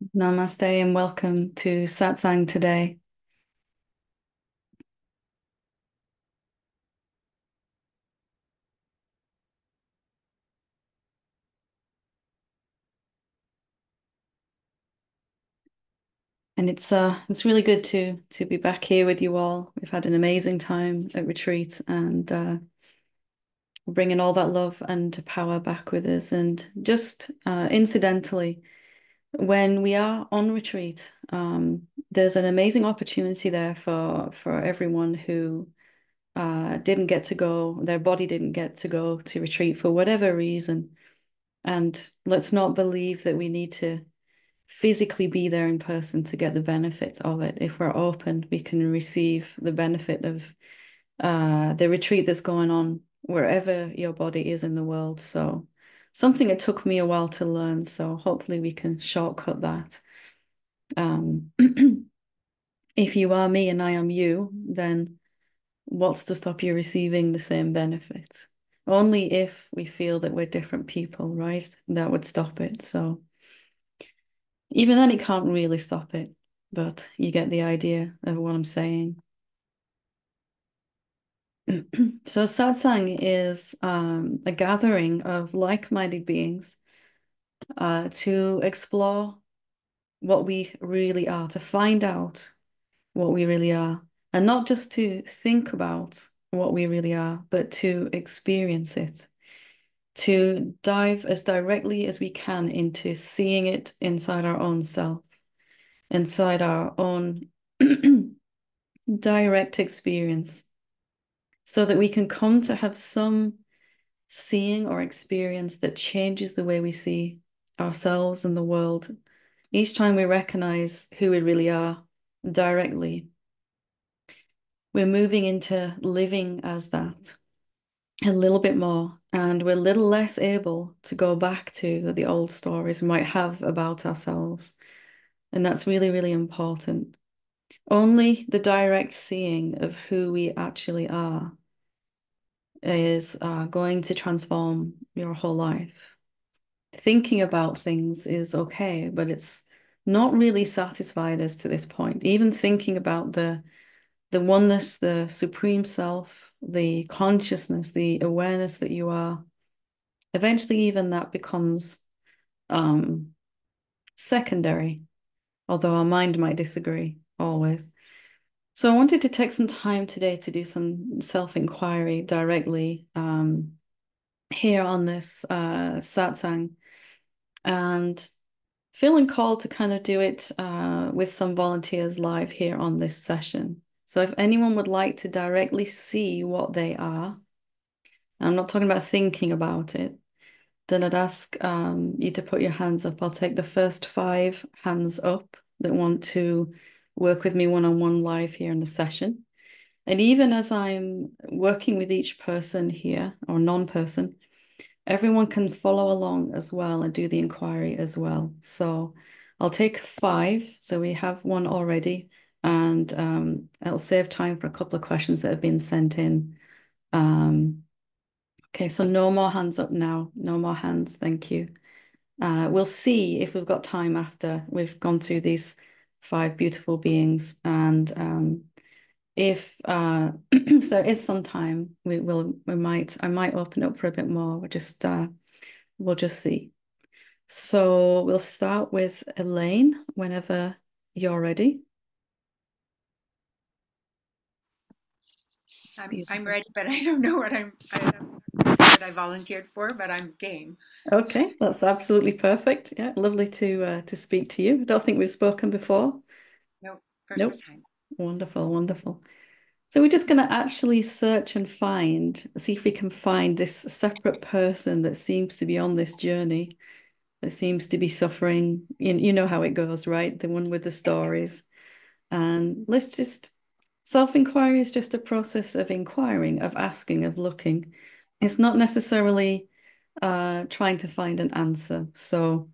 Namaste and welcome to Satsang today. And it's really good to be back here with you all. We've had an amazing time at retreat and bringing all that love and power back with us. And just incidentally, when we are on retreat, there's an amazing opportunity there for everyone who didn't get to go, their body didn't get to go to retreat for whatever reason. And let's not believe that we need to physically be there in person to get the benefits of it. If we're open, we can receive the benefit of the retreat that's going on wherever your body is in the world. So something it took me a while to learn. So hopefully we can shortcut that. Um, if you are me and I am you, then what's to stop you receiving the same benefits? Only if we feel that we're different people, right? That would stop it. So even then, it can't really stop it, but you get the idea of what I'm saying. So, satsang is a gathering of like-minded beings to explore what we really are, to find out what we really are, and not just to think about what we really are, but to experience it, to dive as directly as we can into seeing it inside our own self, inside our own direct experience, so that we can come to have some seeing or experience that changes the way we see ourselves and the world. Each time we recognize who we really are directly, we're moving into living as that a little bit more, and we're a little less able to go back to the old stories we might have about ourselves. And that's really, really important. Only the direct seeing of who we actually are is going to transform your whole life. Thinking about things is okay, but it's not really satisfied us to this point. Even thinking about the oneness, the supreme self, the consciousness, the awareness that you are, eventually even that becomes um, secondary, although our mind might disagree always. So I wanted to take some time today to do some self-inquiry directly here on this satsang, and feeling called to kind of do it with some volunteers live here on this session. So if anyone would like to directly see what they are, I'm not talking about thinking about it, then I'd ask you to put your hands up. I'll take the first 5 hands up that want to work with me one-on-one live here in the session. And even as I'm working with each person here, or non-person, everyone can follow along as well and do the inquiry as well. So I'll take 5. So we have one already, and it'll save time for a couple of questions that have been sent in. Okay, so no more hands up now. No more hands. Thank you. We'll see if we've got time after we've gone through these 5 beautiful beings, and if if there is some time, I might open up for a bit more. We'll just see. So we'll start with Elaine whenever you're ready. I'm ready, but I don't know what I volunteered for, but I'm game. Okay, that's absolutely perfect. Yeah, lovely to speak to you. I don't think we've spoken before. Nope, first Nope. time. Wonderful, wonderful. So we're just going to actually search and see if we can find this separate person that seems to be on this journey, that seems to be suffering. You know how it goes, right? The one with the Yes. stories. And let's just, self-inquiry is just a process of inquiring, of asking, of looking. It's not necessarily trying to find an answer. So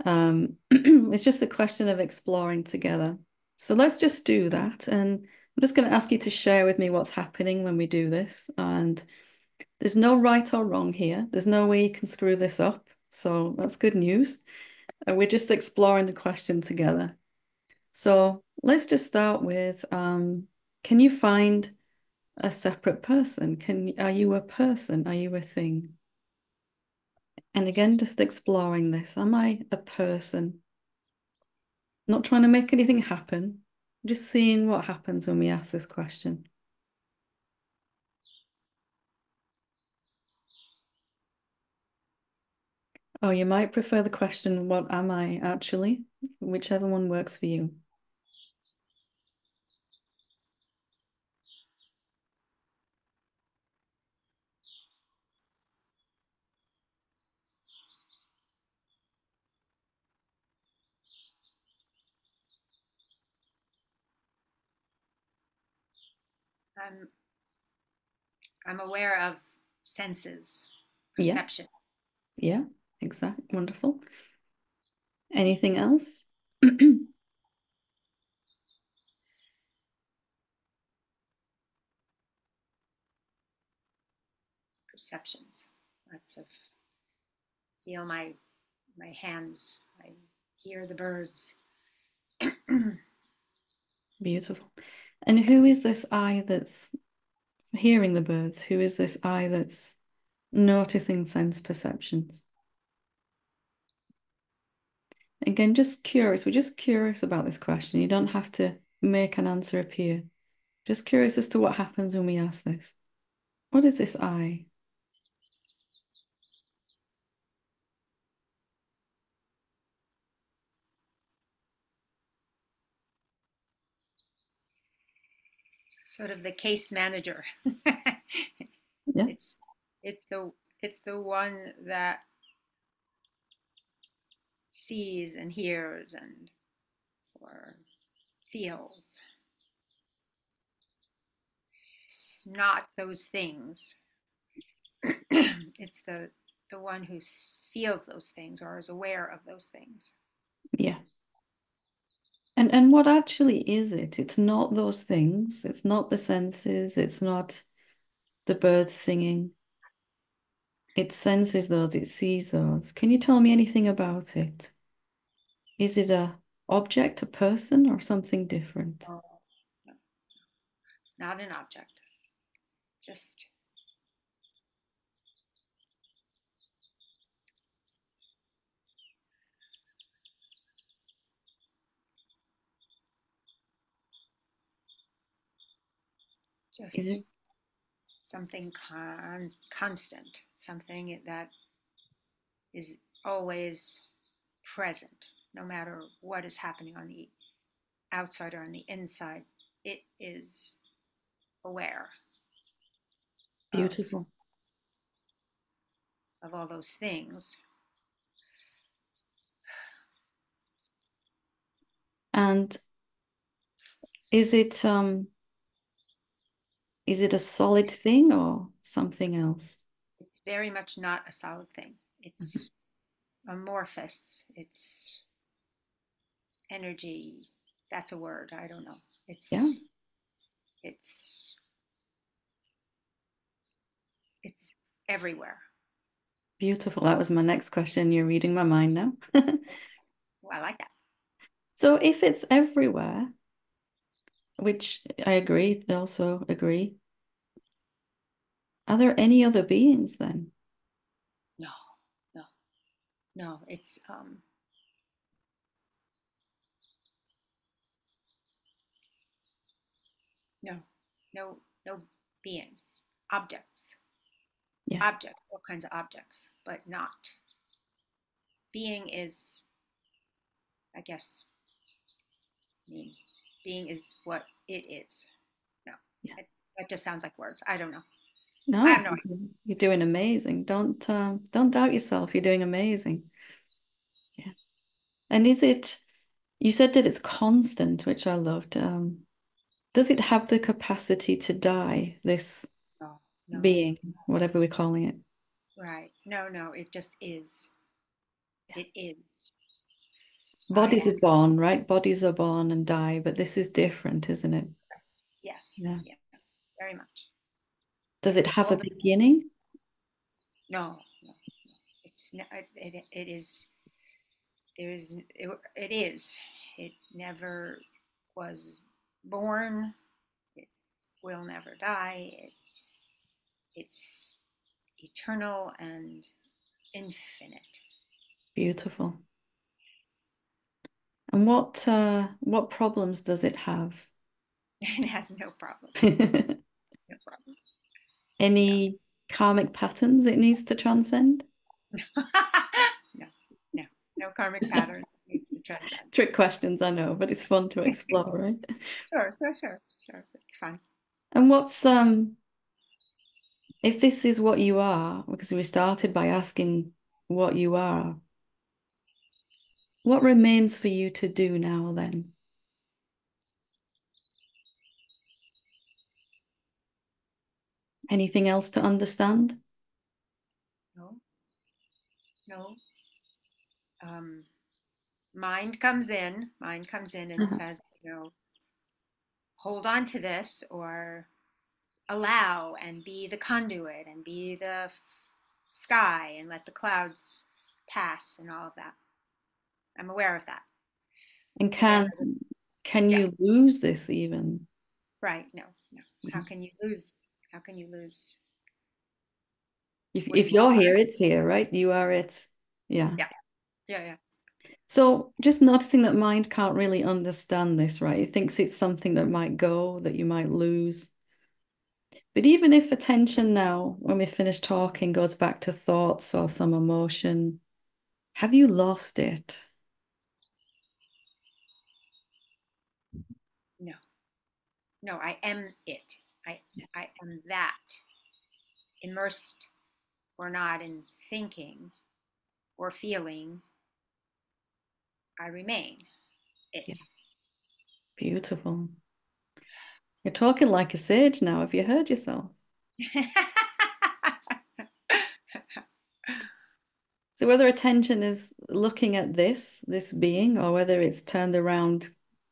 it's just a question of exploring together. So let's just do that. And I'm just going to ask you to share with me what's happening when we do this. And there's no right or wrong here. There's no way you can screw this up. So that's good news. We're just exploring the question together. So let's just start with, can you find a separate person? Are you a person? Are you a thing? And again, just exploring this. Am I a person? Not trying to make anything happen, just seeing what happens when we ask this question. Oh, you might prefer the question, what am I actually? Whichever one works for you. I'm I'm aware of senses, Yeah, perceptions, yeah, exactly. Wonderful. Anything else? perceptions. Lots of feel my hands. I hear the birds. Beautiful. And who is this I that's hearing the birds? Who is this I that's noticing sense perceptions? Again, just curious. We're just curious about this question. You don't have to make an answer appear. Just curious as to what happens when we ask this. What is this I? Sort of the case manager. Yeah, it's it's the one that sees and hears and or feels, not those things. It's the one who feels those things or is aware of those things. yeah. And what actually is it? It's not those things. It's not the senses. It's not the birds singing. It senses those. It sees those. Can you tell me anything about it? Is it a object, a person, or something different? No, no, not an object. Just Is just it something constant, something that is always present, no matter what is happening on the outside or on the inside. It is aware of beautiful? all those things. And is it a solid thing or something else? It's very much not a solid thing. Mhm. It's amorphous. It's energy. That's a word. I don't know. Yeah, It's it's everywhere. beautiful. That was my next question. You're reading my mind now. Well, I like that. So if it's everywhere, which I agree, I also agree, are there any other beings then? No, no, no. It's no, no beings, objects, Yeah, objects, all kinds of objects, but not being is, I guess, I mean, being is what it is. No, yeah. that just sounds like words. I don't know. I No, I have no think idea. you're doing amazing. Don't doubt yourself. You're doing amazing. Yeah. And is it, you said that it's constant, which I loved. Does it have the capacity to die, this No, no, being, whatever we're calling it? right. No, no, it just is. Yeah. It is. I Bodies am. are born, right? Bodies are born and die, but this is different, isn't it? Yes. Yeah. Yeah. Very much. Does Yeah. it have a All the beginning? no, no. It's it is it is. It never was born. It will never die. It's eternal and infinite. Beautiful. And what problems does it have? It has no problems. It's no problems. No. Any karmic patterns it needs to transcend? No, no, no karmic patterns it needs to transcend. Trick questions, I know, but it's fun to explore, right? Sure, sure, sure, sure. It's fun. And what's if this is what you are, because we started by asking what you are, what remains for you to do now then? Anything else to understand? No, no. Um, mind comes in and Uh-huh. says, hold on to this, or allow and be the conduit and be the sky and let the clouds pass and all of that. I'm aware of that. And Aware of it. can Yeah, you lose this even? right. No, no. How Mhm. can you lose? How can you lose what If you you're are? here, it's here, right? You are it. Yeah. Yeah, yeah, yeah. So just noticing that mind can't really understand this, right? It thinks it's something that might go, that you might lose. But even if attention now, when we finish talking, goes back to thoughts or some emotion, have you lost it? No, no. I am it. I am that. Immersed or not in thinking or feeling, I remain Yeah, it. beautiful. You're talking like a sage now. Have you heard yourself? So whether attention is looking at this being, or whether it's turned around,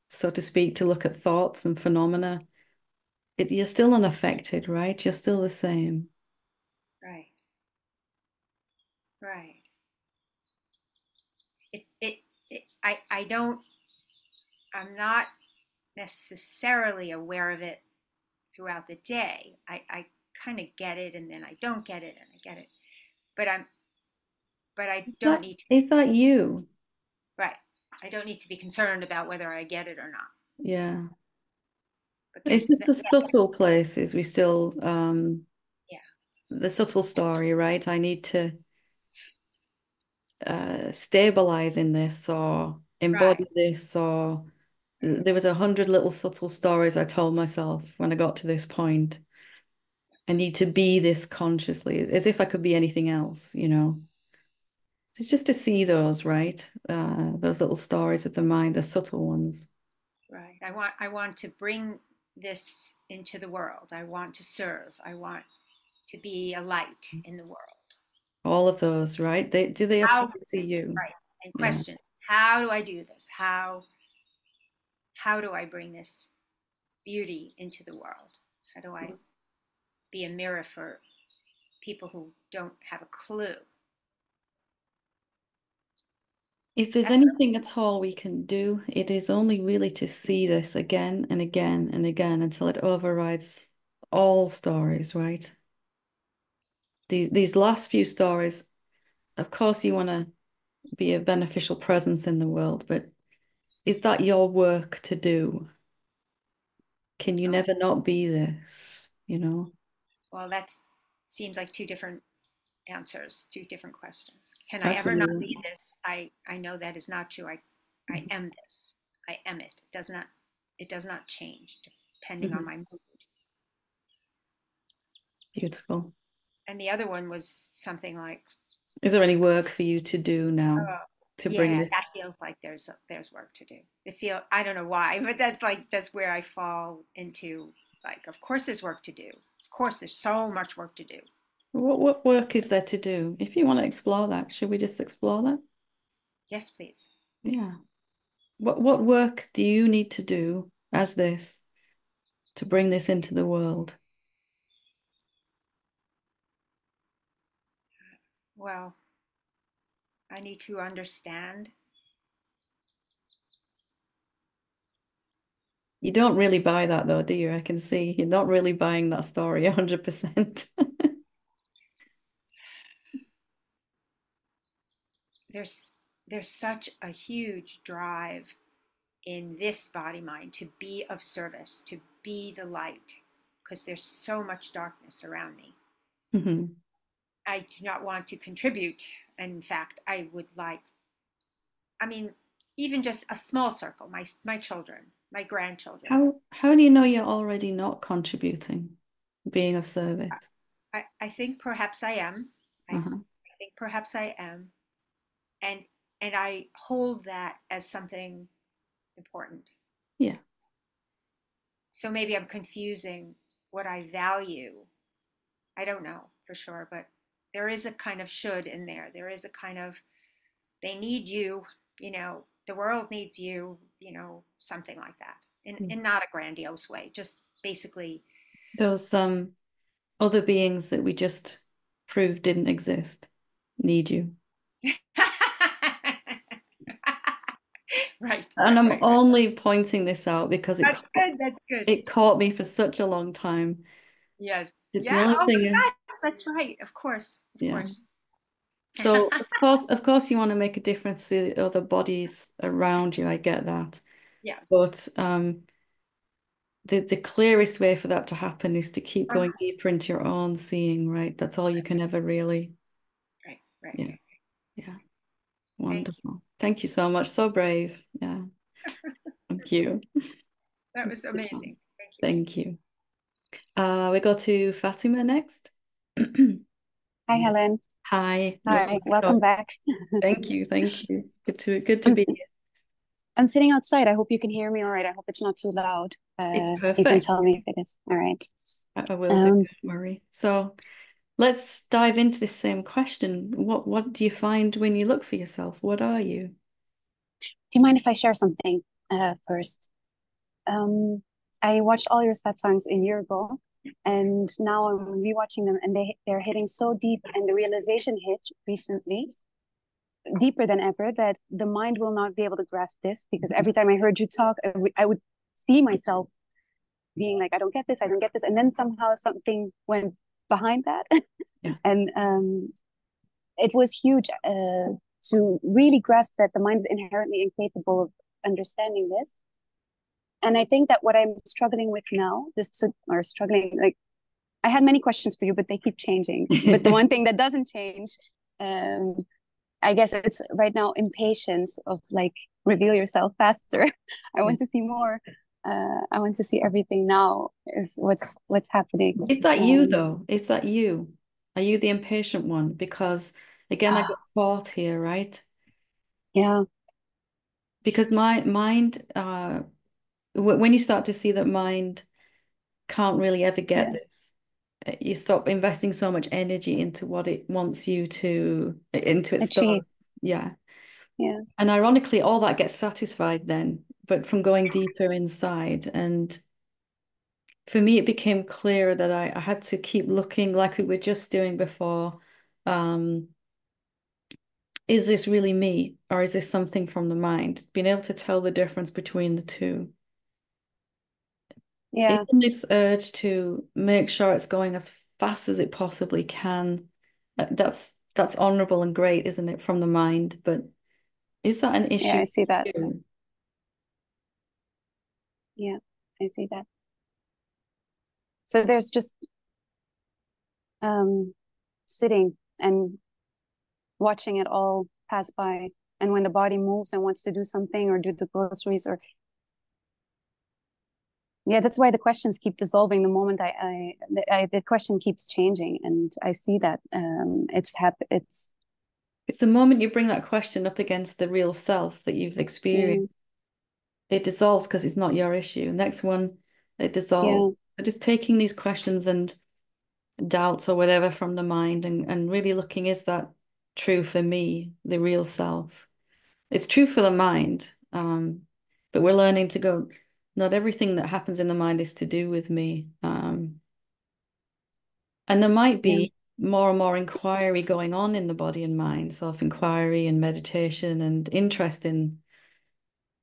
so to speak, to look at thoughts and phenomena, you're still unaffected, right? You're still the same. Right, right. It, it, I don't, I'm not necessarily aware of it throughout the day. I kind of get it and then I don't get it and I get it. But I don't But need to, is that you? right. I don't need to be concerned about whether I get it or not. Yeah. Because It's just the subtle places we still yeah, the subtle story, right? I need to stabilize in this or right, embody this, or there was 100 little subtle stories I told myself when I got to this point. I need to be this consciously, as if I could be anything else, you know. It's just to see those, right? Those little stories of the mind, the subtle ones. right. I want to bring this into the world. I want to serve. I want to be a light in the world. All of those, right? Do they apply How, to you? right. And Yeah. question, how do I do this? How do I bring this beauty into the world? How do I be a mirror for people who don't have a clue? If there's That's what anything at all we can do, it is only really to see this again and again and again until it overrides all stories, right? These last few stories, of course, you want to be a beneficial presence in the world, but is that your work to do? Can you oh, never not be this, you know? well, that seems like two different answers, two different questions. Can I ever not be Absolutely. this? I know that is not true. I am this. I am it. It does not change depending on Mhm. my mood. Beautiful. And the other one was something like, Is there any work for you to do now oh, to bring yeah, that this? feels like there's work to do. I don't know why, but that's where I fall into, like, of course there's work to do. Of course there's so much work to do. What work is there to do? If you want to explore that, should we just explore that? Yes, please. Yeah. What work do you need to do as this to bring this into the world? Well, I need to understand. You don't really buy that though, do you? I can see you're not really buying that story 100%. There's there's such a huge drive in this body mind to be of service, to be the light, because there's so much darkness around me. Mhm. I do not want to contribute. In fact, I would like, I mean, even just a small circle, my children, my grandchildren. How do you know you're already not contributing, being of service? I think perhaps I am. Uh-huh. I think perhaps I am. And and I hold that as something important. Yeah. So maybe I'm confusing what I value. I don't know for sure, but there is a kind of should in there. There is a kind of they need you, the world needs you, something like that. In not a grandiose way, just basically. Those other beings that we just proved didn't exist need you. Right, And right, I'm right, right. only pointing this out because That's good. That's good. it caught me for such a long time. Yes. The Yeah. only Oh, thing is, yes. That's right. Of course. Of yeah. course. So of course, you want to make a difference to the other bodies around you. I get that, Yeah. but the clearest way for that to happen is to keep Uh, going deeper into your own seeing. Right? That's all you can ever really. right. Right. Yeah, Right. yeah. Thank you. Wonderful. Thank you so much. So brave. Yeah. Thank you. That was amazing. Thank you. Thank you. We go to Fatima next. Hi, Helen. Hi, Hi, lovely to welcome talk. back. Thank you, thank you. Good to I'm be s- here. I'm sitting outside. I hope you can hear me all right. I hope it's not too loud. It's You can perfect. tell me if it is. All right. I will do, Um, don't worry. So let's dive into this same question. What do you find when you look for yourself? What are you? do you mind if I share something first? I watched all your Satsangs a year ago, and now I'm rewatching them, and they're hitting so deep. And the realization hit recently, deeper than ever, that the mind will not be able to grasp this because every time I heard you talk, I would see myself being like, I don't get this, I don't get this. And then somehow something went behind that. Yeah. And it was huge to really grasp that the mind is inherently incapable of understanding this. And I think that what I'm struggling with now, or struggling, like, I had many questions for you, but they keep changing. But the one thing that doesn't change, um, I guess it's right now impatience of like, reveal yourself faster. I Yeah. want to see more. I want to see everything now is what's happening. Is that you though? Is that you? Are you the impatient one? Because again, I get caught here, right? Yeah, Because my mind, when you start to see that mind can't really ever get this, you stop investing so much energy into what it wants you to, into its achieve. thoughts. Yeah. Yeah, And ironically, all that gets satisfied then, but from going deeper inside. And for me, it became clearer that I had to keep looking like we were just doing before. Um, is this really me, or is this something from the mind? Being able to tell the difference between the two. yeah, Even this urge to make sure it's going as fast as it possibly can, that's honorable and great, isn't it, from the mind? But is that an yeah. issue I see that. for you? Yeah, I see that. So there's just um, sitting and watching it all pass by. And when the body moves and wants to do something or do the groceries or yeah, that's why the questions keep dissolving the moment the question keeps changing, and I see that it's It's the moment you bring that question up against the real self that you've experienced, yeah, it dissolves because it's not your issue. Next one, it dissolves. yeah, Just taking these questions and doubts or whatever from the mind and really looking, is that true for me, the real self? It's true for the mind, but we're learning to go, not everything that happens in the mind is to do with me. And there might yeah, be more and more inquiry going on in the body and mind, self-inquiry and meditation and interest in,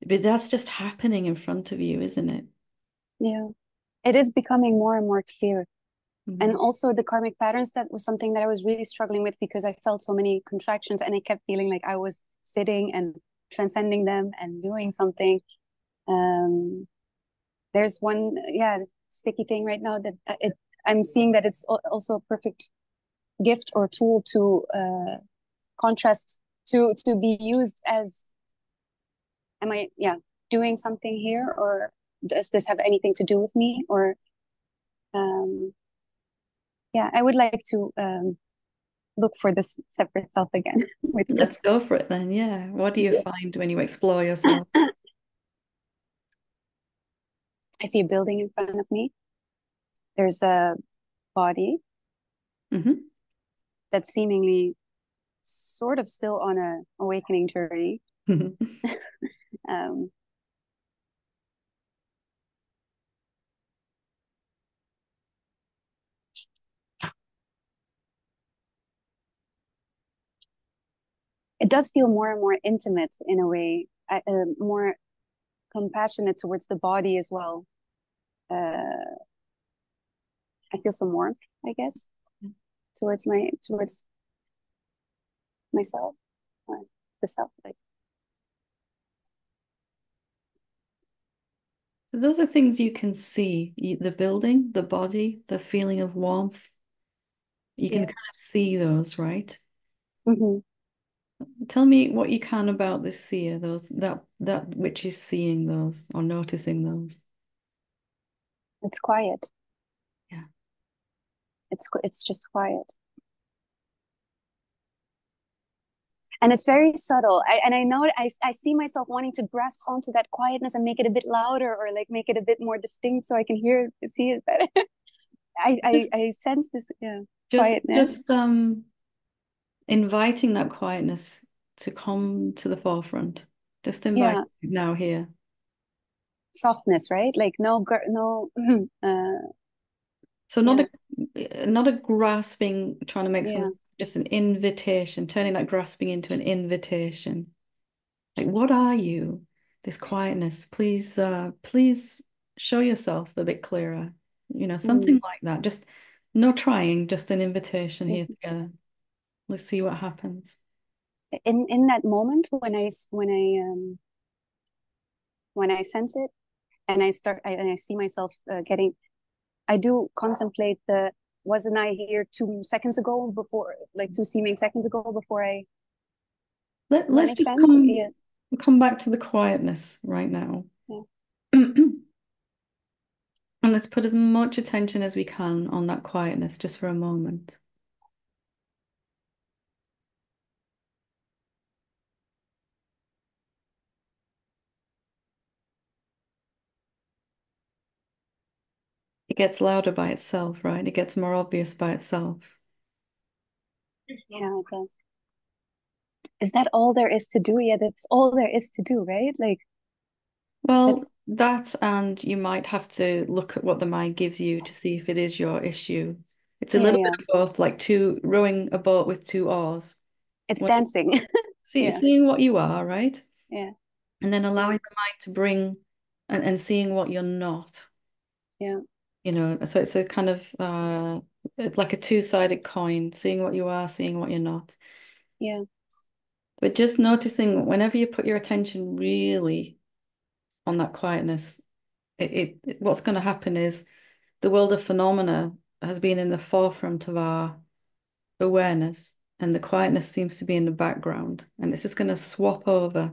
but that's just happening in front of you, isn't it? Yeah. It is becoming more and more clear. And Mm. also the karmic patterns, that was something that I was really struggling with because I felt so many contractions and I kept feeling like I was sitting and transcending them and doing something. Um, there's one, yeah, sticky thing right now that I'm seeing that it's also a perfect gift or tool to contrast, to be used as, am I, yeah, doing something here, or does this have anything to do with me? Or um, yeah, I would like to look for this separate self again with Let's this. go for it then. Yeah. What do you Yeah. find when you explore yourself? I see a building in front of me. There's a body Hmm. that's seemingly sort of still on a awakening journey. Um, it does feel more and more intimate in a way, more compassionate towards the body as well. Uh, I feel some warmth, I guess, towards myself or the self. Like, So those are things you can see. The building, the body, the feeling of warmth. You can yeah. kind of see those, right? Hmm. Tell me what you can about this seer, those that which is seeing those or noticing those. It's quiet. Yeah. It's just quiet. And it's very subtle. And I know I see myself wanting to grasp onto that quietness and make it a bit louder or like make it a bit more distinct so I can see it better. Just I sense this, yeah, just quietness. just inviting that quietness to come to the forefront. Just invite Yeah, it now here. softness, right? Like no, So yeah, not a grasping, trying to make yeah. some just an invitation, turning that grasping into an invitation. Like, what are you? This quietness. Please show yourself a bit clearer. Mm. Something like that. Just no trying, just an invitation here Mhm. together. Let's see what happens. In that moment when I sense it and I see myself getting, I do contemplate the, wasn't I here 2 seconds ago before, like 2 seeming seconds ago before I, does that Let's make just sense? Yeah, come back to the quietness right now. yeah, And let's put as much attention as we can on that quietness just for a moment. It gets louder by itself, right? It gets more obvious by itself. yeah, it does. Is that all there is to do? Yeah, that's all there is to do, right? Like Well, that's, that and you might have to look at what the mind gives you to see if it is your issue. It's a yeah, little bit yeah. of both, like two rowing a boat with two oars. It's When you dancing. Yeah, seeing what you are, right? yeah, And then yeah, allowing the mind to bring and seeing what you're not. yeah, So it's a kind of it's like a two-sided coin, seeing what you are, seeing what you're not. yeah. But just noticing whenever you put your attention really on that quietness, what's going to happen is the world of phenomena has been in the forefront of our awareness, and the quietness seems to be in the background. And it's just going to swap over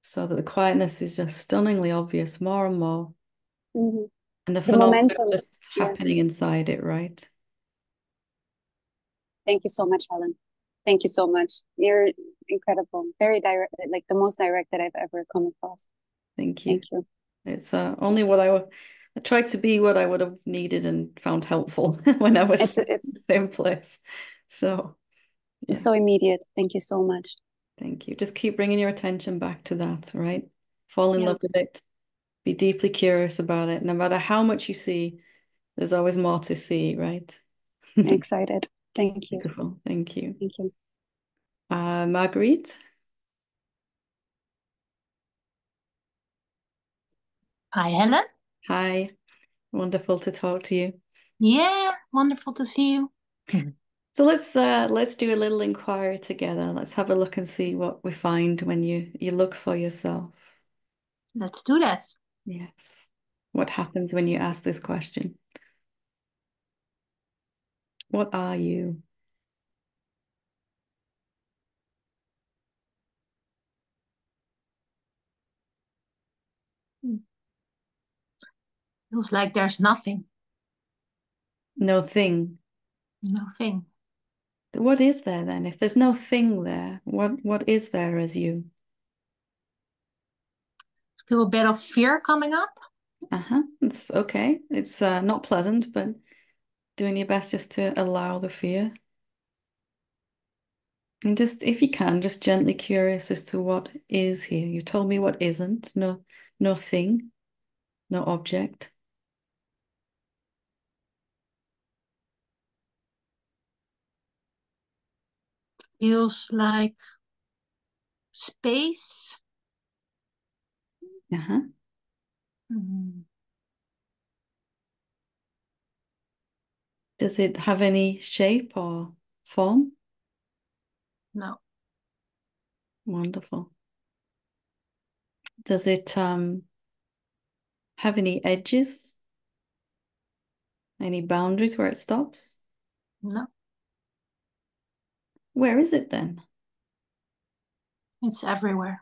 so that the quietness is just stunningly obvious more and more. Hmm. And the The phenomena momentum. just Yeah. happening inside it, right? Thank you so much, Helen. Thank you so much. You're incredible. Very direct, like the most direct that I've ever come across. Thank Thank you. you. It's only I tried to be what I would have needed and found helpful when I was It's in the it's same place. So, it's yeah, so immediate. Thank you so much. thank you. Just keep bringing your attention back to that, right? Fall in Yeah, love with it. Be deeply curious about it. No matter how much you see, there's always more to see, right? excited. Thank you. Beautiful. Thank you. Thank you. Marguerite? Hi, Helen. Hi, wonderful to talk to you. Yeah, wonderful to see you. So let's do a little inquiry together. Let's have a look and see what we find when you look for yourself. Let's do that. Yes. What happens when you ask this question? What are you? Feels like there's nothing, No thing. nothing. What is there then? If there's no thing there, what is there as you? Feel a bit of fear coming up. Uh-huh. It's okay. It's not pleasant, but doing your best just to allow the fear. And just, if you can, just gently curious as to what is here. You told me what isn't. No thing, no object. Feels like space. Uh-huh. Mm, Does it have any shape or form? no, Wonderful. Does it have any edges? Any boundaries where it stops? no. Where is it then? It's everywhere.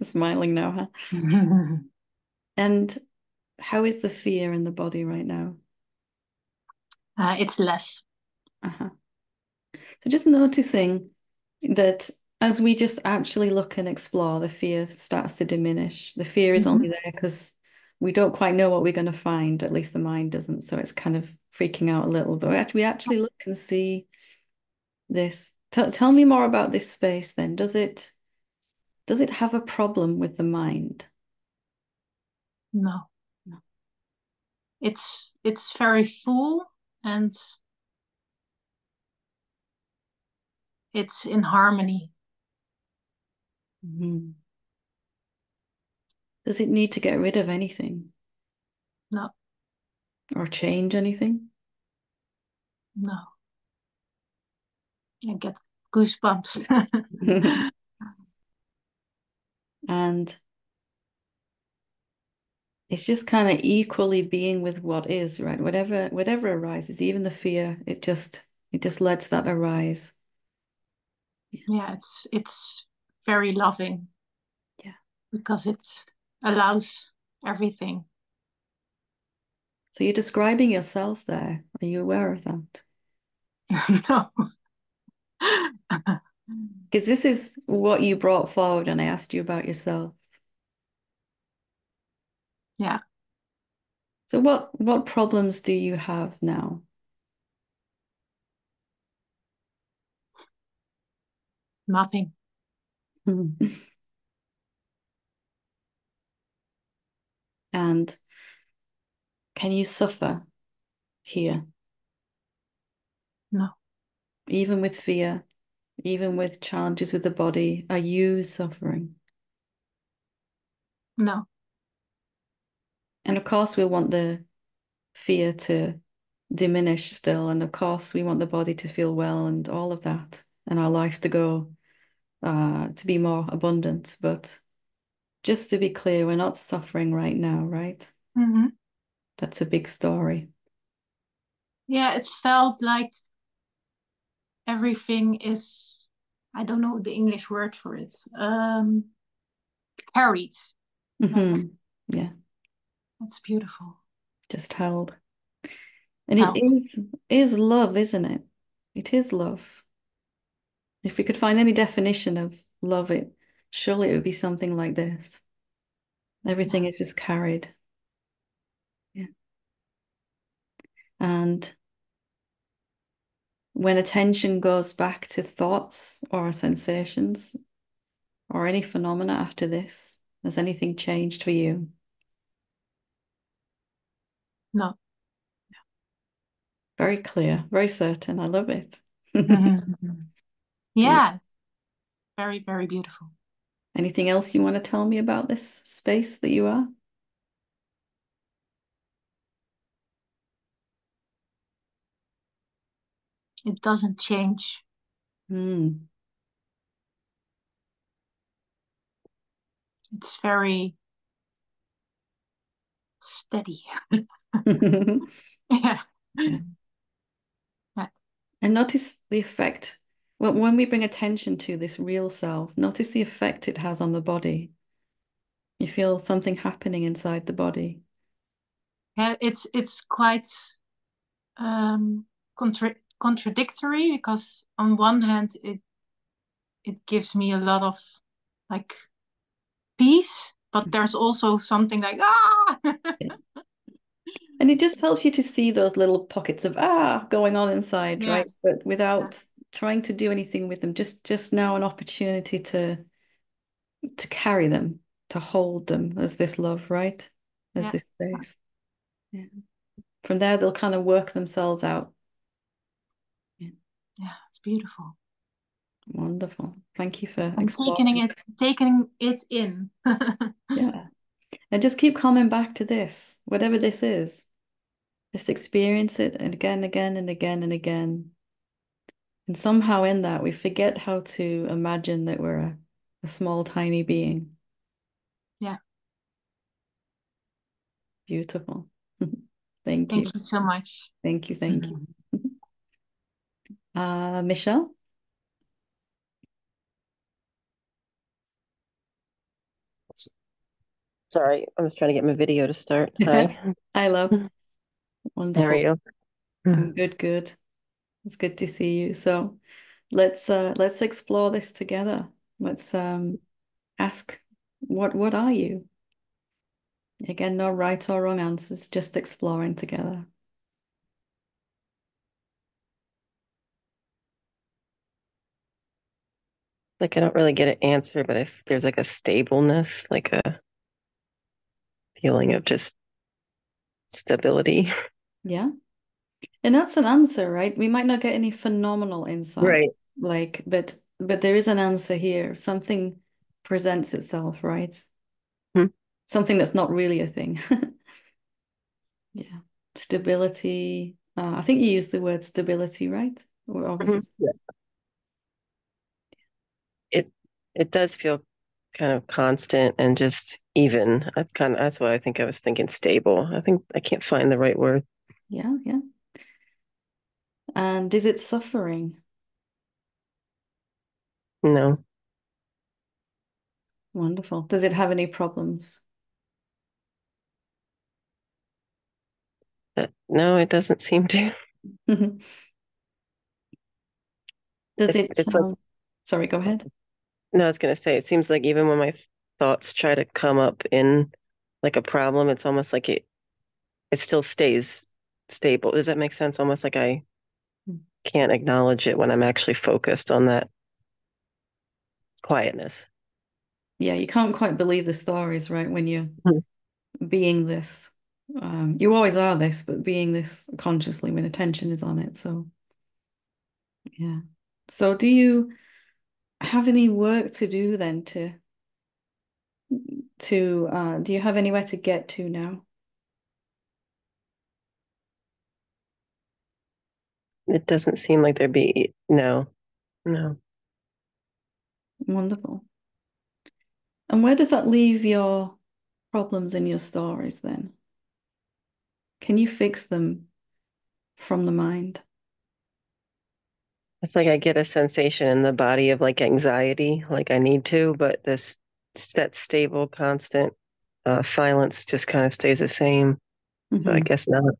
Smiling now, huh? And how is the fear in the body right now? It's less. Uh-huh. So just noticing that as we just actually look and explore, the fear starts to diminish. The fear is only Mhm. there because we don't quite know what we're going to find, at least the mind doesn't. So it's kind of freaking out a little. But we actually look and see this. Tell me more about this space then. Does it have a problem with the mind? No, No. it's very full and it's in harmony. Mhm. Does it need to get rid of anything No, or change anything? no. I get goosebumps. And it's just kind of equally being with what is, right? Whatever arises, even the fear, it just lets that arise. Yeah, it's very loving Yeah. because it allows everything. So you're describing yourself there. Are you aware of that? No. Because this is what you brought forward and I asked you about yourself. Yeah, So what problems do you have now? nothing. And can you suffer here, No, even with fear, even with challenges with the body? Are you suffering? no. And of course, we want the fear to diminish still. And of course, we want the body to feel well and all of that, and our life to go to be more abundant. But just to be clear, we're not suffering right now, right? Hmm. That's a big story. Yeah, it felt like everything is, I don't know the English word for it, carried. Like, Yeah, that's beautiful. just held. And it Held. is love, isn't it? It is love. If we could find any definition of love, it surely it would be something like this. Yeah. Everything is just carried. Yeah. And when attention goes back to thoughts or sensations or any phenomena after this, has anything changed for you? No. Very clear, very certain. I love it. Mhm. Yeah. Yeah, very, very beautiful. Anything else you want to tell me about this space that you are? it doesn't change. Mm. It's very steady. Yeah. Yeah. Yeah. And notice the effect. Well, when we bring attention to this real self, notice the effect it has on the body. You feel something happening inside the body. Yeah, it's quite contradictory, because on one hand it gives me a lot of like peace, but there's also something like Yeah. And it just helps you to see those little pockets of going on inside, yeah, right? But yeah, without trying to do anything with them. Just now an opportunity to carry them, to hold them as this love, right? As yeah, this space. Yeah. From there, they'll kind of work themselves out. Yeah. yeah. It's beautiful. Wonderful. Thank you for I'm exploring. taking it in. Yeah. And just keep coming back to this, whatever this is. Just experience it and again, again, and again, and again. And somehow in that, we forget how to imagine that we're a small, tiny being. Yeah. Beautiful. Thank Thank you. you so much. Thank you. Thank you. Michelle? Sorry, I was trying to get my video to start. Hi. Hi, love. How are Wonderful. you? I'm good, good. It's good to see you. So let's explore this together. Let's ask what are you? Again, no right or wrong answers, just exploring together. Like, I don't really get an answer, but if there's like a stableness, like a feeling of just stability. Yeah. And that's an answer, right? We might not get any phenomenal insight, Right. like, but there is an answer here. Something presents itself, right? Hmm. Something that's not really a thing. Yeah. Stability. I think you used the word stability, right? Or was Mhm. it? Yeah. It it does feel kind of constant and just even. That's why I think I was thinking stable. I think I can't find the right word. Yeah, yeah. And is it suffering? No. Wonderful. Does it have any problems? No, it doesn't seem to. Does it, It's like sorry, go ahead. no, I was gonna say it seems like even when my thoughts try to come up in like a problem, it's almost like it still stays stable. Does that make sense? Almost like I can't acknowledge it when I'm actually focused on that quietness. Yeah, you can't quite believe the stories, right? When you're Mhm. being this. You always are this, but being this consciously when attention is on it. So, yeah. So, do you have any work to do then do you have anywhere to get to now? It doesn't seem like there'd be no, no. Wonderful. And where does that leave your problems in your stories then? Can you fix them from the mind? It's like I get a sensation in the body of like anxiety, like I need to, but this that stable, constant silence just kind of stays the same. So I Mhm. guess not.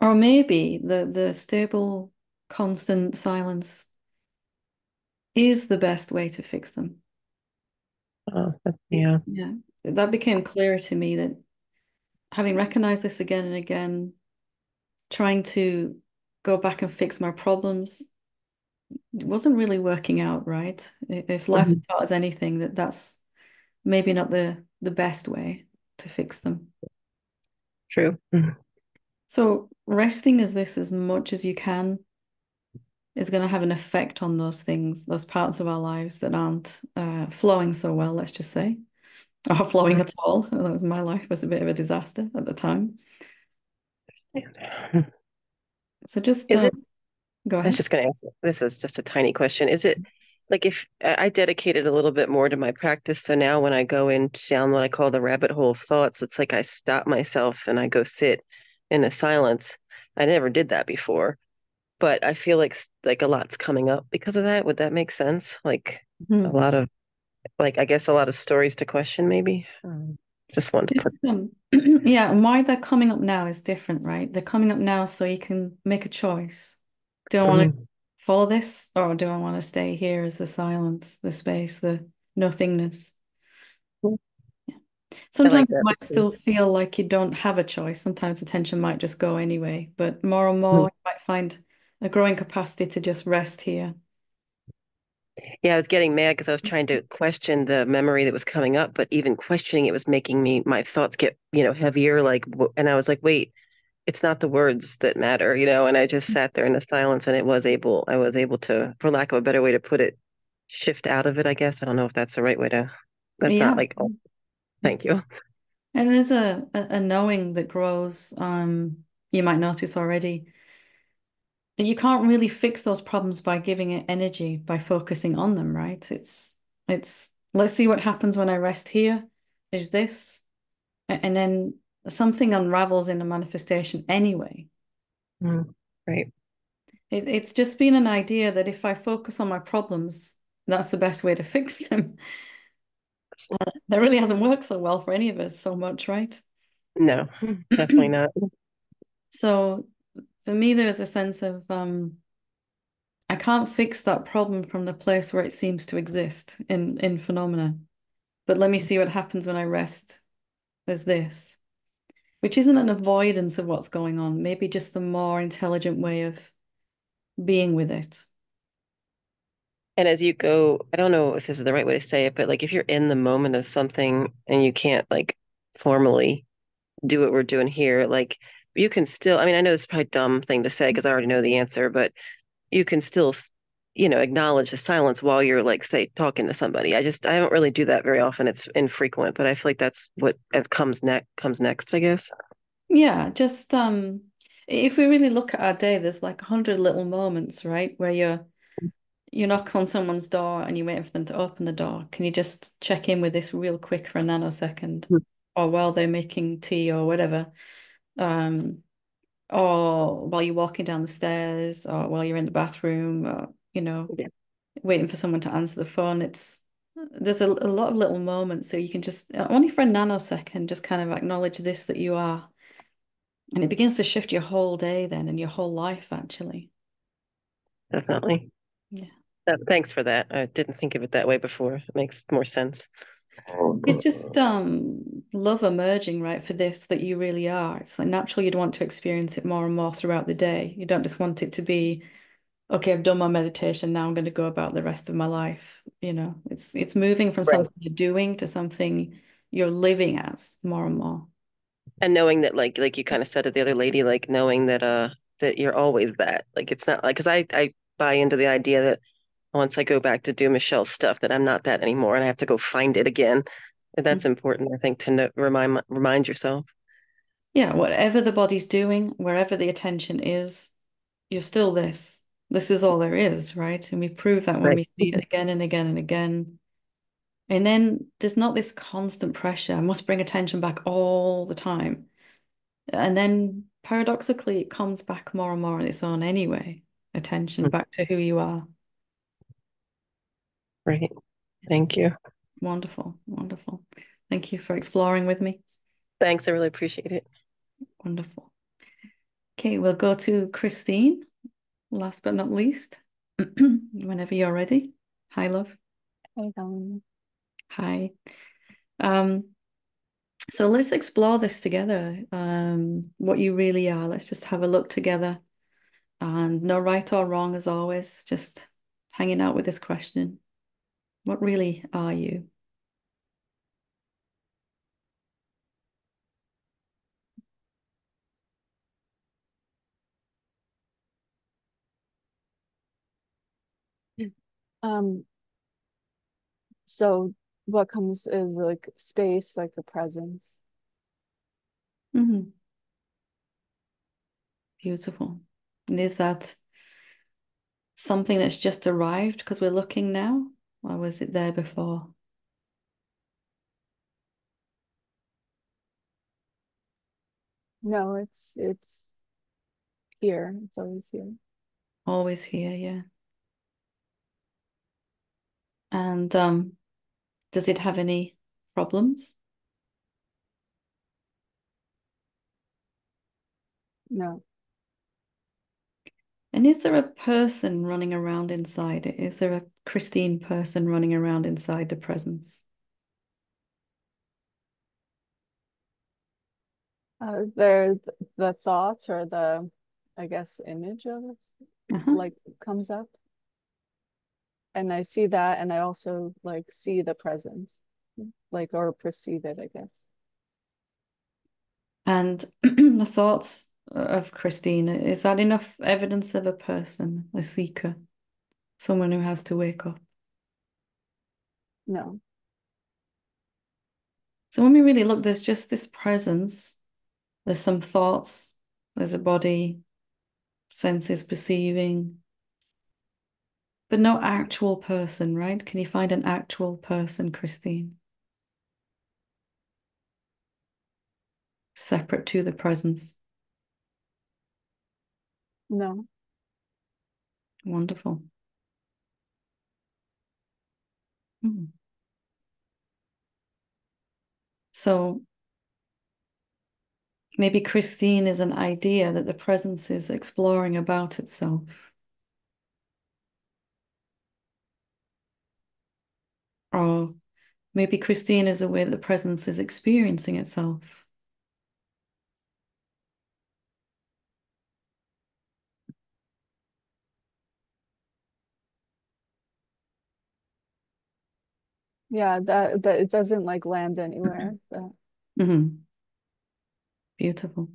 Or maybe the stable, constant silence is the best way to fix them. Yeah, Yeah, that became clearer to me that having recognized this again and again, trying to go back and fix my problems, it wasn't really working out, right? If life Mhm. had taught us anything, that's maybe not the best way to fix them. True. Mhm. So resting as this as much as you can is going to have an effect on those things, those parts of our lives that aren't flowing so well, let's just say, or flowing at all. That was my life was a bit of a disaster at the time. So just Is it? Go I was ahead. just going to ask, this is just a tiny question. Is it like if I dedicated a little bit more to my practice, so now when I go in down what I call the rabbit hole of thoughts, it's like I stop myself and I go sit in a silence. I never did that before, but I feel like a lot's coming up because of that. Would that make sense? Like a Hmm. lot of like I guess a lot of stories to question, maybe. Just wanted to It's, put. yeah, and why they're coming up now is different, right? They're coming up now so you can make a choice. Do I want to Mhm. follow this or do I want to stay here as the silence, the space, the nothingness? I like Sometimes it that might still because feel like you don't have a choice. Sometimes attention might just go anyway, but more and more Mhm. you might find a growing capacity to just rest here. Yeah, I was getting mad because I was trying to question the memory that was coming up, but even questioning it was making me my thoughts get, heavier. And I was like, wait, it's not the words that matter, And I just sat there in the silence, and I was able to, for lack of a better way to put it, shift out of it. I guess I don't know if that's the right way to. That's not Yeah. like, oh, thank you. And there's a knowing that grows. You might notice already that you can't really fix those problems by giving it energy, by focusing on them, right? It's let's see what happens when I rest here. Is this? And then something unravels in the manifestation anyway. Right. It's just been an idea that if I focus on my problems, that's the best way to fix them. That really hasn't worked so well for any of us so much, right? No, definitely not. So for me, there's a sense of I can't fix that problem from the place where it seems to exist in phenomena. But let me see what happens when I rest as this, which isn't an avoidance of what's going on, maybe just a more intelligent way of being with it. And as you go, I don't know if this is the right way to say it, but like if you're in the moment of something and you can't like formally do what we're doing here, like you can still, I mean, I know this is probably a dumb thing to say because I already know the answer, but you can still, acknowledge the silence while you're like, say, talking to somebody. I don't really do that very often. It's infrequent, but I feel like that's what comes next, I guess. Yeah, just if we really look at our day, there's like 100 little moments, right? Where you knock on someone's door and you're waiting for them to open the door. Can you just check in with this real quick for a nanosecond? Mhm. Or while they're making tea or whatever. Um, or while you're walking down the stairs, or while you're in the bathroom, or, Yeah, waiting for someone to answer the phone. There's a lot of little moments, so you can just only for a nanosecond just kind of acknowledge this that you are, and it begins to shift your whole day then and your whole life actually. definitely. Yeah. Thanks for that. I didn't think of it that way before. It makes more sense. It's just love emerging, right, for this that you really are. It's like natural you'd want to experience it more and more throughout the day. You don't just want it to be, okay, I've done my meditation, now I'm going to go about the rest of my life. It's moving from Right. something you're doing to something you're living as more and more. And knowing that like you kind of said to the other lady, like knowing that you're always that. Like it's not like because I buy into the idea that once I go back to do Michelle's stuff that I'm not that anymore and I have to go find it again. And that's important, I think, to remind yourself. Yeah, whatever the body's doing, wherever the attention is, you're still this. This is all there is, right? And we prove that when Right. we see it again and again and again. And then there's not this constant pressure. I must bring attention back all the time. And then paradoxically, it comes back more and more on its own anyway. Attention back to who you are. Right. Thank you. Wonderful, wonderful. Thank you for exploring with me. Thanks. I really appreciate it. Wonderful. Okay, we'll go to Christine, last but not least. Whenever you're ready. Hi, love. Hey, Helen. Hi. Um, so let's explore this together. What you really are. Let's just have a look together. And no right or wrong as always, just hanging out with this question. What really are you? Um, so what comes is like space, like a presence. Mhm. Beautiful. And is that something that's just arrived because we're looking now? Or was it there before? No, it's here. It's always here. Always here, yeah. And does it have any problems? No, And is there a person running around inside it? Is there a Christine person running around inside the presence? there the thoughts or the, I guess, image of it Uh-huh. like comes up, and I see that, and I also like see the presence, like or perceive it, I guess. And the thoughts of Christine, is that enough evidence of a person, a seeker, someone who has to wake up? No, So when we really look, there's just this presence. There's some thoughts. There's a body, senses perceiving, but no actual person, right? Can you find an actual person, Christine? Separate to the presence. no. Wonderful. Mm. So maybe Christine is an idea that the presence is exploring about itself. Or maybe Christine is a way that the presence is experiencing itself. Yeah, that it doesn't like land anywhere. Mm-hmm. Beautiful.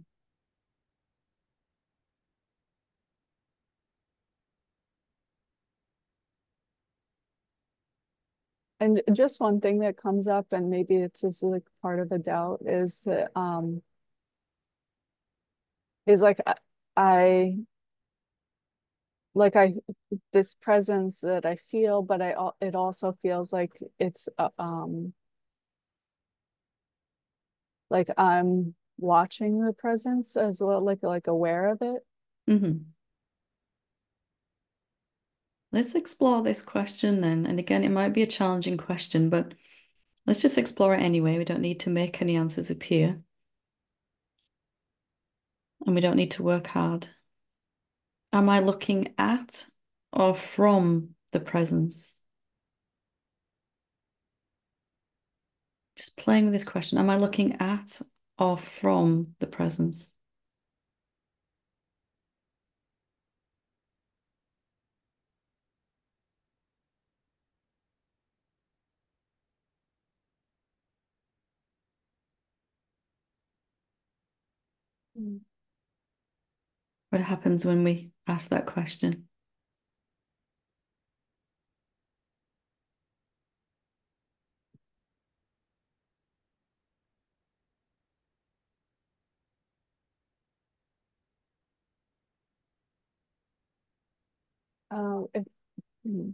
And just one thing that comes up, and maybe it's just like part of a doubt, is that is like I like I this presence that I feel, but it also feels like I'm watching the presence as well, like aware of it. Mm-hmm. Let's explore this question then. And again, it might be a challenging question, but let's just explore it anyway. We don't need to make any answers appear. And we don't need to work hard. Am I looking at or from the presence? Just playing with this question. Am I looking at or from the presence? Mm. What happens when we ask that question? If, mm.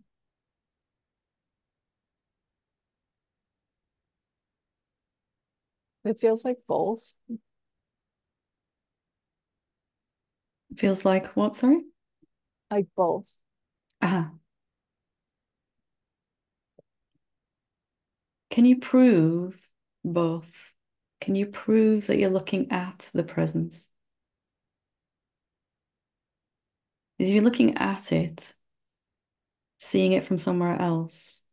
It feels like both, Feels like what, sorry? like both. Ah, can you prove both? Can you prove that you're looking at the presence? If you're looking at it, seeing it from somewhere else,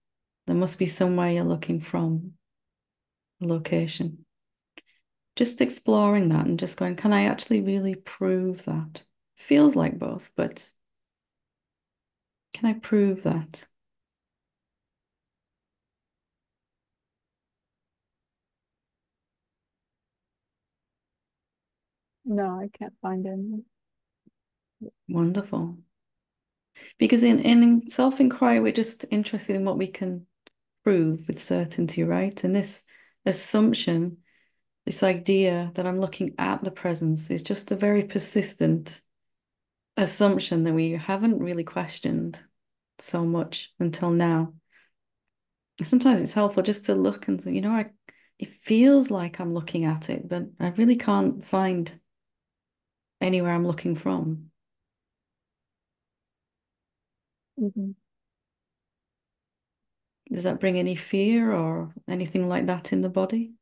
there must be somewhere you're looking from, a location. Just exploring that and just going, can I actually really prove that? Feels like both, but can I prove that? No, I can't find any. Wonderful. Because in self-inquiry, we're just interested in what we can prove with certainty, right? And this assumption, this idea that I'm looking at the presence is just a very persistent assumption that we haven't really questioned so much until now. Sometimes it's helpful just to look and say, it feels like I'm looking at it, but I really can't find anywhere I'm looking from. Mhm. Does that bring any fear or anything like that in the body?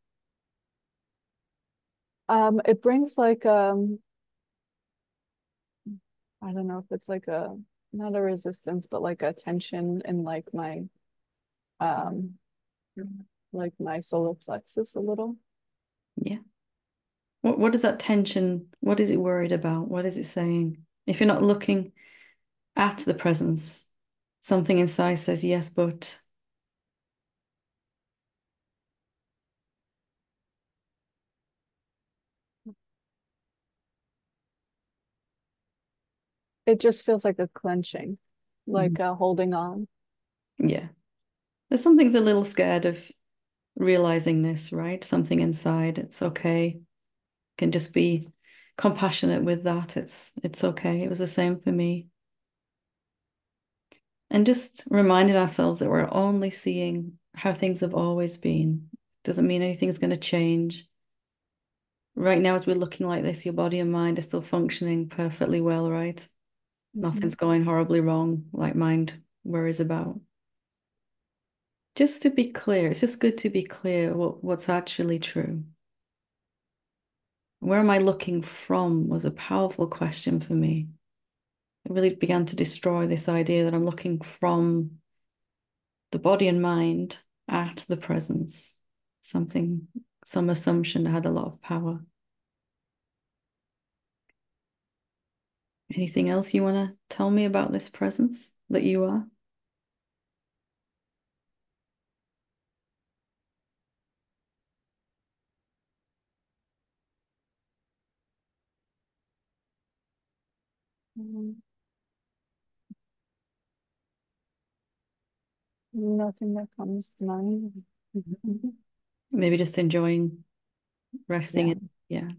It brings like I don't know if it's like a not a resistance, but like a tension in um like my solar plexus a little. Yeah. What does that tension, what is it worried about? What is it saying? If you're not looking at the presence, something inside says yes, but It just feels like a clenching, like Mhm. holding on. Yeah. There's something's a little scared of realizing this, right? Something inside. It's okay. Can just be compassionate with that. It's okay. It was the same for me. And just reminding ourselves that we're only seeing how things have always been. Doesn't mean anything's going to change. Right now, as we're looking like this, your body and mind are still functioning perfectly well, right? Mhm. Nothing's going horribly wrong, like mind worries about. Just to be clear, it's just good to be clear what's actually true. Where am I looking from was a powerful question for me. It really began to destroy this idea that I'm looking from the body and mind at the presence. Some assumption had a lot of power. Anything else you want to tell me about this presence that you are? Mhm. Nothing that comes to mind. Mhm. Maybe just enjoying resting Yeah. in, yeah.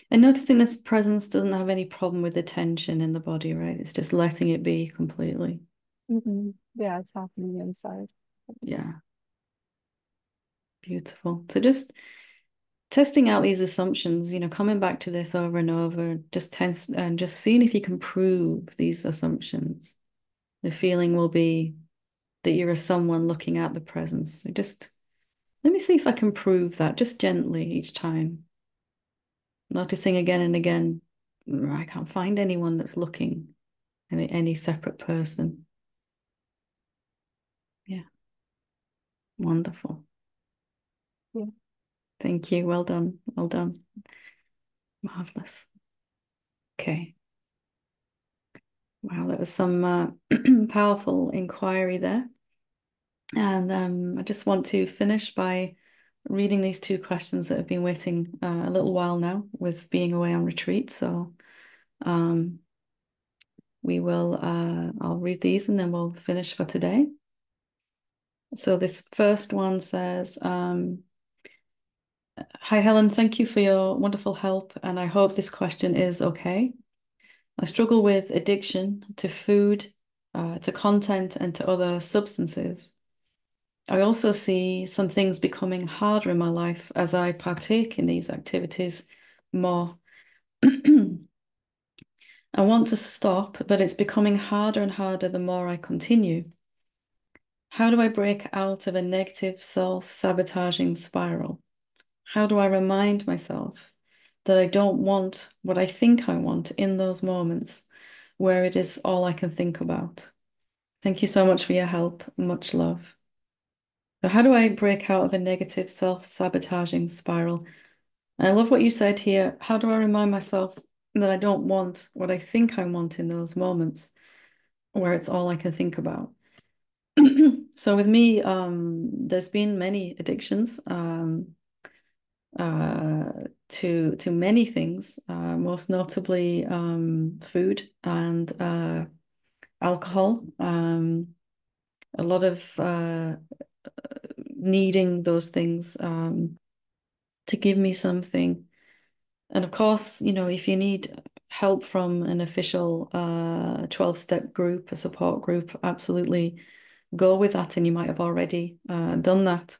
And noticing this presence doesn't have any problem with the tension in the body, right? It's just letting it be completely. Yeah, it's happening inside. Yeah, beautiful. So just testing out these assumptions, coming back to this over and over, just test and just seeing if you can prove these assumptions. The feeling will be that you're a someone looking at the presence. So just let me see if I can prove that just gently each time. Noticing again and again, I can't find anyone that's looking, any separate person. Yeah, wonderful. Yeah. Thank you. Well done. Well done. Marvelous. Okay. Wow, that was some powerful inquiry there. And I just want to finish by reading these two questions that have been waiting a little while now with being away on retreat. So um, I'll read these and then we'll finish for today. So this first one says, Hi, Helen, thank you for your wonderful help. And I hope this question is okay. I struggle with addiction to food, to content, and to other substances. I also see some things becoming harder in my life as I partake in these activities more. I want to stop, but it's becoming harder and harder the more I continue. How do I break out of a negative self-sabotaging spiral? How do I remind myself that I don't want what I think I want in those moments where it is all I can think about? Thank you so much for your help. Much love. So how do I break out of a negative self-sabotaging spiral? I love what you said here. How do I remind myself that I don't want what I think I want in those moments where it's all I can think about? So with me, there's been many addictions uh, to many things, most notably food and alcohol. A lot of needing those things to give me something. And of course, if you need help from an official 12-step group, a support group, absolutely go with that, and you might have already done that.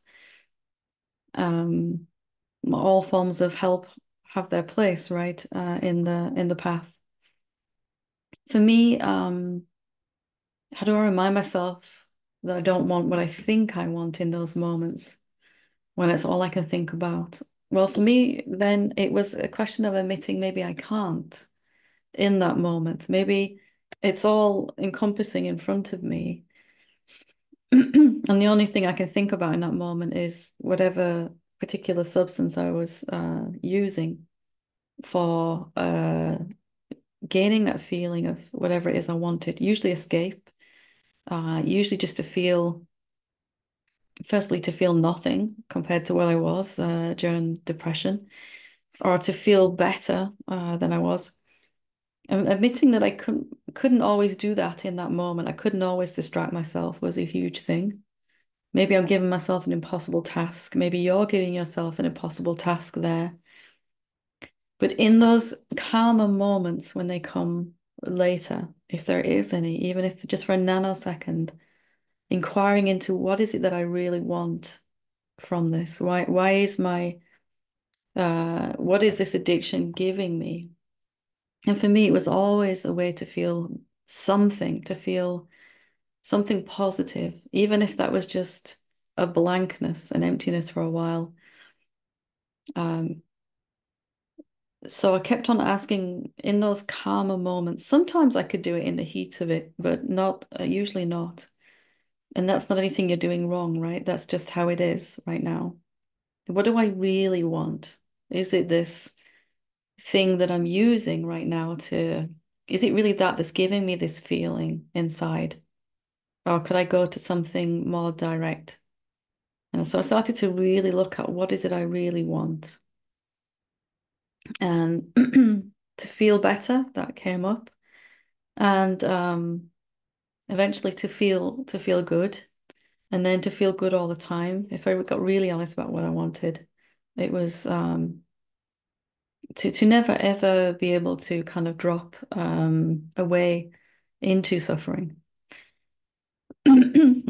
All forms of help have their place, right, in the path. For me, how do I remind myself that I don't want what I think I want in those moments when it's all I can think about? Well, for me, then it was a question of admitting maybe I can't in that moment. Maybe it's all encompassing in front of me. And the only thing I can think about in that moment is whatever particular substance I was using for gaining that feeling of whatever it is I wanted. Usually escape, usually just to feel, firstly, to feel nothing compared to what I was during depression, or to feel better than I was. Admitting that I couldn't always do that in that moment. I couldn't always distract myself was a huge thing. Maybe I'm giving myself an impossible task. Maybe you're giving yourself an impossible task there. But in those calmer moments when they come later, if there is any, even if just for a nanosecond, inquiring into what is it that I really want from this? Why is my what is this addiction giving me? And for me, it was always a way to feel something, to feel something positive, even if that was just a blankness, an emptiness for a while. So I kept on asking in those calmer moments. Sometimes I could do it in the heat of it, but not usually not. And that's not anything you're doing wrong, right? That's just how it is right now. What do I really want? Is it this thing that I'm using right now is it really that that's giving me this feeling inside? Or could I go to something more direct? And so I started to really look at what is it I really want. And to feel better, that came up. And eventually to feel good. And then to feel good all the time. If I got really honest about what I wanted, it was to never ever be able to kind of drop away into suffering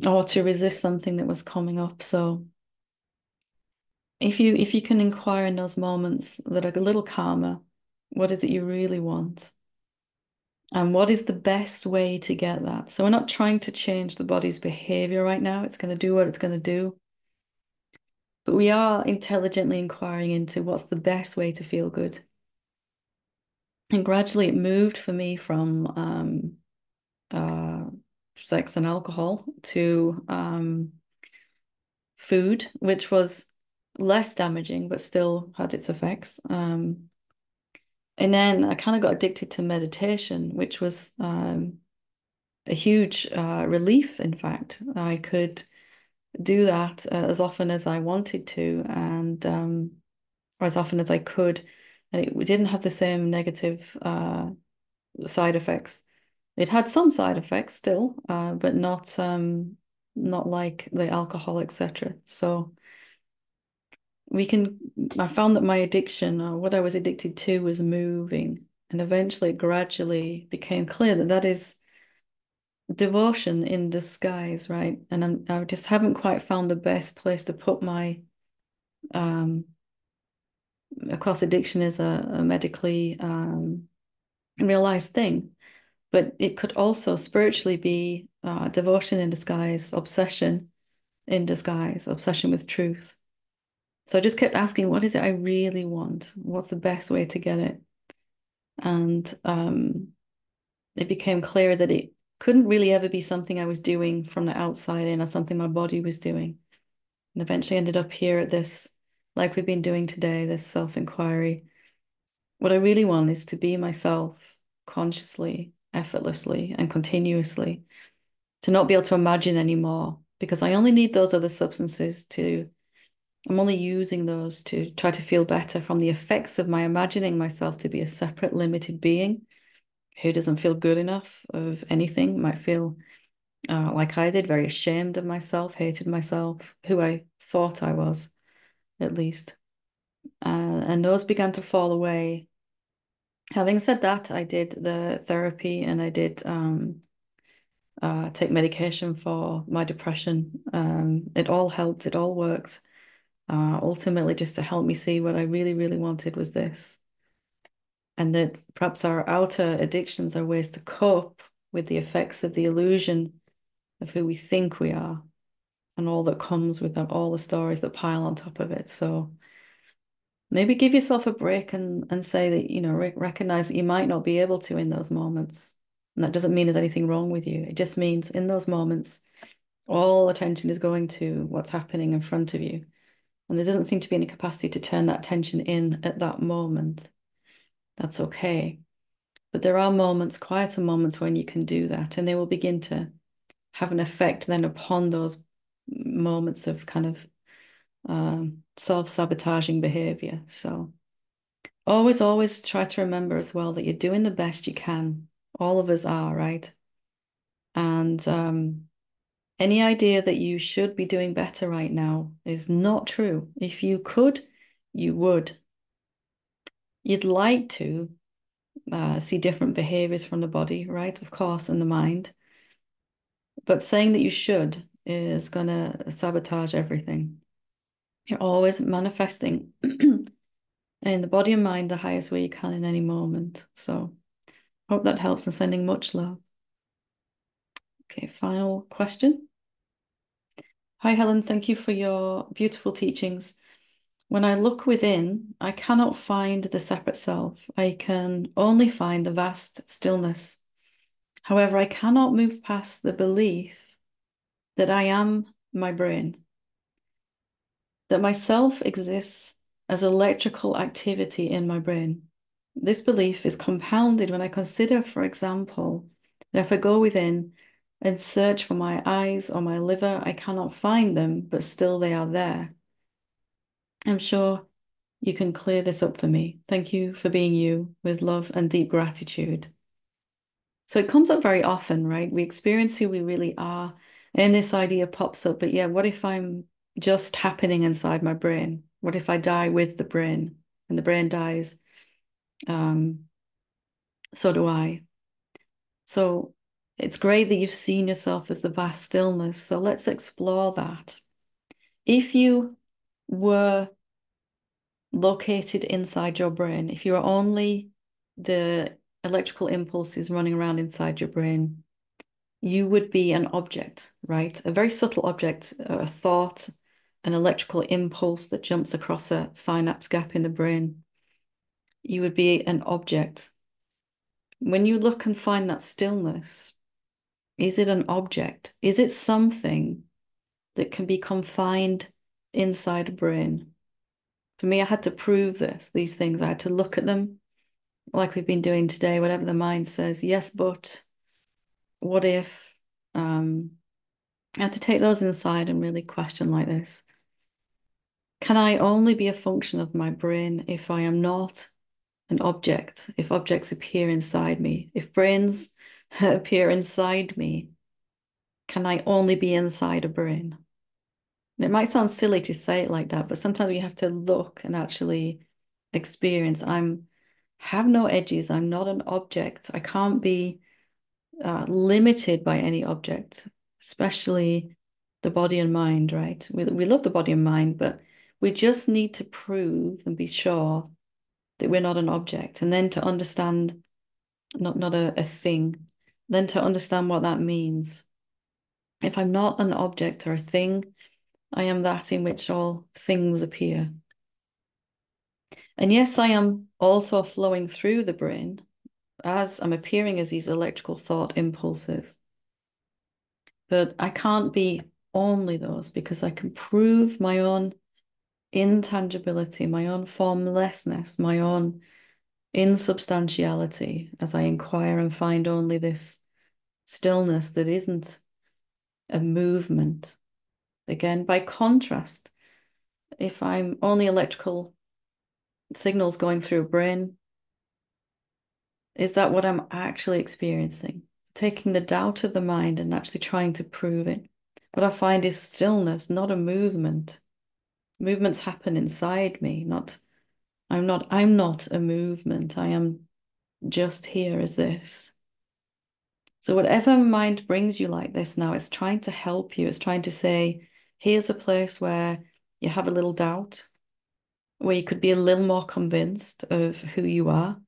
or to resist something that was coming up. So if you can inquire in those moments that are a little calmer, what is it you really want? And what is the best way to get that? So we're not trying to change the body's behavior right now. It's going to do what it's going to do. But we are intelligently inquiring into what's the best way to feel good. And gradually it moved for me from sex and alcohol to food, which was less damaging, but still had its effects. And then I kind of got addicted to meditation, which was a huge relief, in fact. I could do that as often as I wanted to, and or as often as I could. And it didn't have the same negative side effects. It had some side effects still, but not like the alcohol, etc. So I found that my addiction, or what I was addicted to, was moving. And eventually, it gradually became clear that that is devotion in disguise, right? And I just haven't quite found the best place to put my, of course, addiction is a medically realized thing, but it could also spiritually be devotion in disguise, obsession in disguise, obsession with truth. So I just kept asking, what is it I really want? What's the best way to get it? And it became clear that it couldn't really ever be something I was doing from the outside in, or something my body was doing. And eventually ended up here at this, like we've been doing today, this self-inquiry. What I really want is to be myself consciously, effortlessly, and continuously, to not be able to imagine anymore, because I only need those other substances I'm only using those to try to feel better from the effects of my imagining myself to be a separate, limited being who doesn't feel good enough of anything, might feel like I did, very ashamed of myself, hated myself, who I thought I was, at least. And those began to fall away Having said that, I did the therapy and I did take medication for my depression. It all helped, it all worked. Ultimately, just to help me see what I really, really wanted was this. And that perhaps our outer addictions are ways to cope with the effects of the illusion of who we think we are and all that comes with them, all the stories that pile on top of it. So maybe give yourself a break and say that, you know, recognize that you might not be able to in those moments. And that doesn't mean there's anything wrong with you. It just means in those moments, all attention is going to what's happening in front of you. And there doesn't seem to be any capacity to turn that attention in at that moment. That's okay. But there are moments, quieter moments when you can do that, and they will begin to have an effect then upon those moments of kind of self-sabotaging behavior. So always try to remember as well that you're doing the best you can. All of us are, right? And any idea that you should be doing better right now is not true. If you could, you would. You'd like to see different behaviors from the body, right? Of course, and the mind. But saying that you should is going to sabotage everything. You're always manifesting in the body and mind the highest way you can in any moment. So hope that helps and sending much love. Okay, final question. Hi, Helen. Thank you for your beautiful teachings. When I look within, I cannot find the separate self. I can only find the vast stillness. However, I cannot move past the belief that I am my brain, that myself exists as electrical activity in my brain. This belief is compounded when I consider, for example, that if I go within and search for my eyes or my liver, I cannot find them, but still they are there. I'm sure you can clear this up for me. Thank you for being you with love and deep gratitude. So it comes up very often, right? We experience who we really are, and this idea pops up. But yeah, what if I'm just happening inside my brain? What if I die with the brain and the brain dies? So do I. So it's great that you've seen yourself as the vast stillness. So let's explore that. If you were located inside your brain, if you are only the electrical impulses running around inside your brain, you would be an object, right? A very subtle object, a thought, an electrical impulse that jumps across a synapse gap in the brain. You would be an object. When you look and find that stillness, is it an object? Is it something that can be confined inside a brain? For me, I had to prove these things. I had to look at them like we've been doing today, whatever the mind says, yes, but what if? I had to take those inside and really question like this. Can I only be a function of my brain if I am not an object, if objects appear inside me, if brains appear inside me, can I only be inside a brain? And it might sound silly to say it like that, but sometimes we have to look and actually experience. Have no edges. I'm not an object. I can't be limited by any object, especially the body and mind, right? We love the body and mind, but we just need to prove and be sure that we're not an object, and then to understand, not a thing, then to understand what that means. If I'm not an object or a thing, I am that in which all things appear. And yes, I am also flowing through the brain as I'm appearing as these electrical thought impulses. But I can't be only those, because I can prove my own intangibility, my own formlessness, my own insubstantiality as I inquire and find only this stillness that isn't a movement. Again, by contrast, if I'm only electrical signals going through a brain, is that what I'm actually experiencing? Taking the doubt of the mind and actually trying to prove it. What I find is stillness, not a movement. Movements happen inside me, I'm not a movement. I am just here is this. So whatever mind brings you like this now, it's trying to help you. It's trying to say, here's a place where you have a little doubt, where you could be a little more convinced of who you are.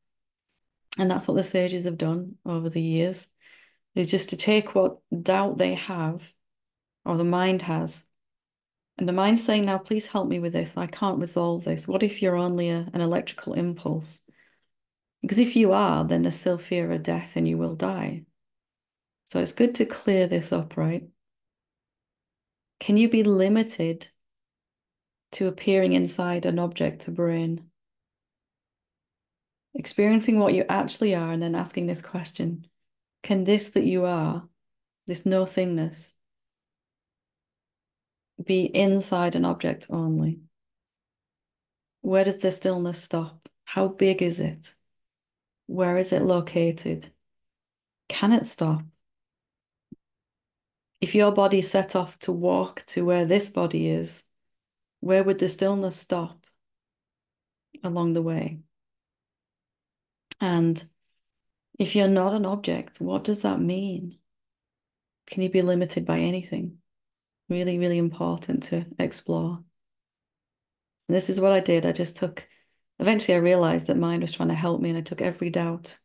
And that's what the sages have done over the years, is just to take what doubt they have, or the mind has, and the mind's saying, now, please help me with this. I can't resolve this. What if you're only an electrical impulse? Because if you are, then there's still fear of death and you will die. So it's good to clear this up, right? Can you be limited to appearing inside an object, a brain? Experiencing what you actually are and then asking this question, can this that you are, this no thingness, be inside an object only? Where does the stillness stop? How big is it? Where is it located? Can it stop? If your body set off to walk to where this body is, where would the stillness stop along the way? And if you're not an object, what does that mean? Can you be limited by anything? Really, really important to explore. And this is what I did. Eventually I realized that mind was trying to help me, and I took every doubt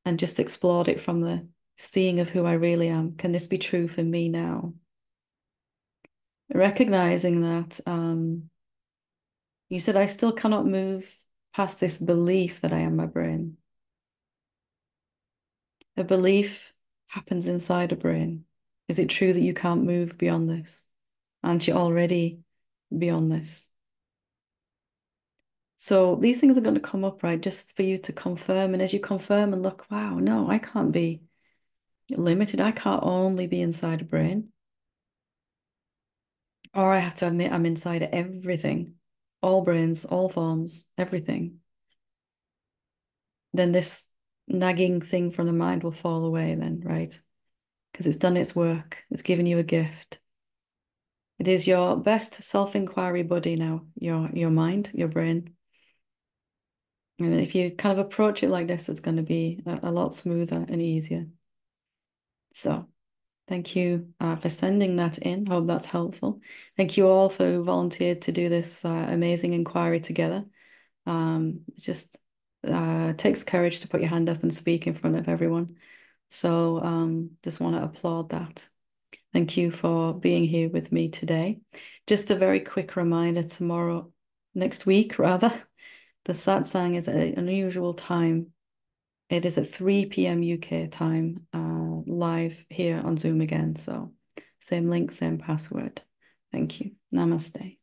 and just explored it from the seeing of who I really am. Can this be true for me now? Recognizing that you said, I still cannot move past this belief that I am my brain. A belief happens inside a brain. Is it true that you can't move beyond this? Aren't you already beyond this? So these things are going to come up, right? Just for you to confirm. And as you confirm and look, wow, no, I can't be limited. I can't only be inside a brain. Or I have to admit I'm inside everything, all brains, all forms, everything. Then this nagging thing from the mind will fall away then, right? Because it's done its work. It's given you a gift. It is your best self-inquiry buddy now, your mind, your brain. And if you kind of approach it like this, it's going to be a lot smoother and easier. So thank you for sending that in. Hope that's helpful. Thank you all for who volunteered to do this amazing inquiry together. It just takes courage to put your hand up and speak in front of everyone. So just want to applaud that. Thank you for being here with me today. Just a very quick reminder, next week rather, the satsang is at an unusual time. It is at 3 p.m. UK time, live here on Zoom again. So same link, same password. Thank you. Namaste.